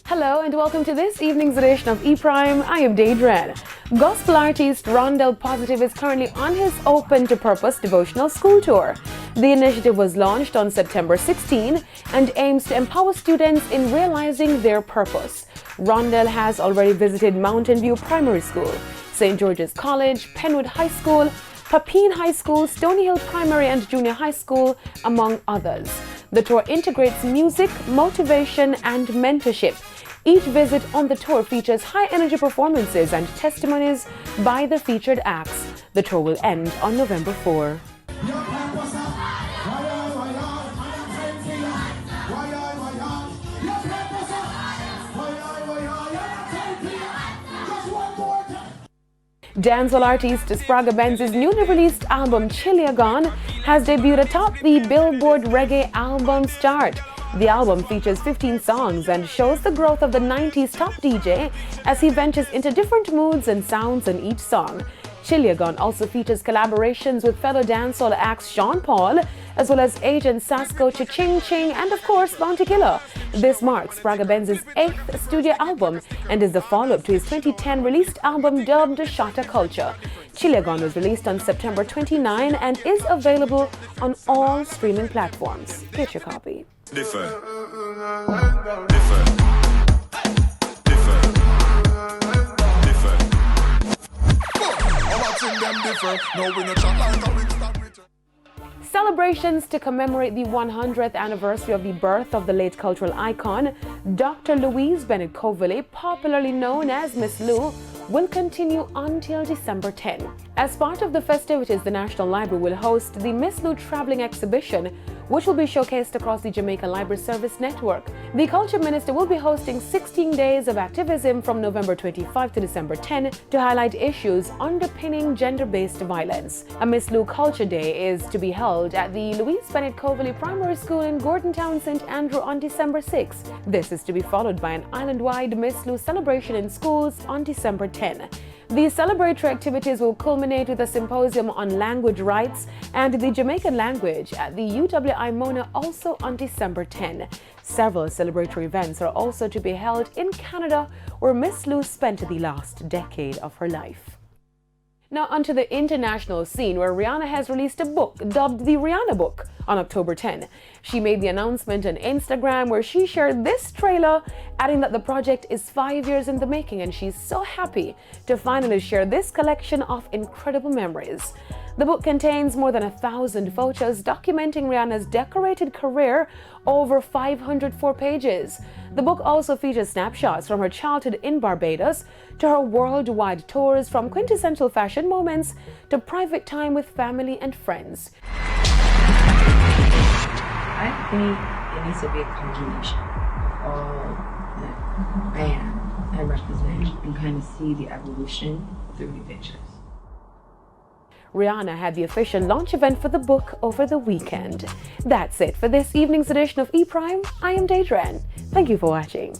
Hello and welcome to this evening's edition of E-Prime. I am Daedran. Gospel artist Rondell Positive is currently on his Open to Purpose devotional school tour. The initiative was launched on September 16 and aims to empower students in realizing their purpose. Rondell has already visited Mountain View Primary School, St. George's College, Penwood High School, Papine High School, Stony Hill Primary and Junior High School, among others. The tour integrates music, motivation, and mentorship. Each visit on the tour features high-energy performances and testimonies by the featured acts. The tour will end on November 4. Dancehall artist Spraga Benz's newly released album Chiliagon has debuted atop the Billboard Reggae Albums chart. The album features 15 songs and shows the growth of the 90s top DJ as he ventures into different moods and sounds in each song. Chiliagon also features collaborations with fellow dancehall acts Sean Paul, as well as Agent Sasko, Ching Ching, and of course Bounty Killer. This marks Spraga Benz's 8th studio album and is the follow-up to his 2010 released album dubbed Shatta Culture. Chiliagon was released on September 29 and is available on all streaming platforms. Get your copy. Different. Celebrations to commemorate the 100th anniversary of the birth of the late cultural icon, Dr. Louise Bennett Coverley, popularly known as Miss Lou, will continue until December 10. As part of the festivities, the National Library will host the Miss Lou Traveling Exhibition, which will be showcased across the Jamaica Library Service Network. The Culture Minister will be hosting 16 days of activism from November 25 to December 10 to highlight issues underpinning gender-based violence. A Miss Lou Culture Day is to be held at the Louise Bennett Coverley Primary School in Gordontown, St. Andrew on December 6. This is to be followed by an island-wide Miss Lou celebration in schools on December 10. The celebratory activities will culminate with a symposium on language rights and the Jamaican language at the UWI Mona also on December 10. Several celebratory events are also to be held in Canada, where Miss Lou spent the last decade of her life. Now onto the international scene, where Rihanna has released a book dubbed the Rihanna Book on October 10. She made the announcement on Instagram, where she shared this trailer, adding that the project is 5 years in the making and she's so happy to finally share this collection of incredible memories. The book contains more than 1,000 photos documenting Rihanna's decorated career over 504 pages. The book also features snapshots from her childhood in Barbados to her worldwide tours, from quintessential fashion moments to private time with family and friends. I think it needs to be a combination of that I am, I represent, and kind of see the evolution through the pictures. Rihanna had the official launch event for the book over the weekend. That's it for this evening's edition of E-Prime. I am Daedran. Thank you for watching.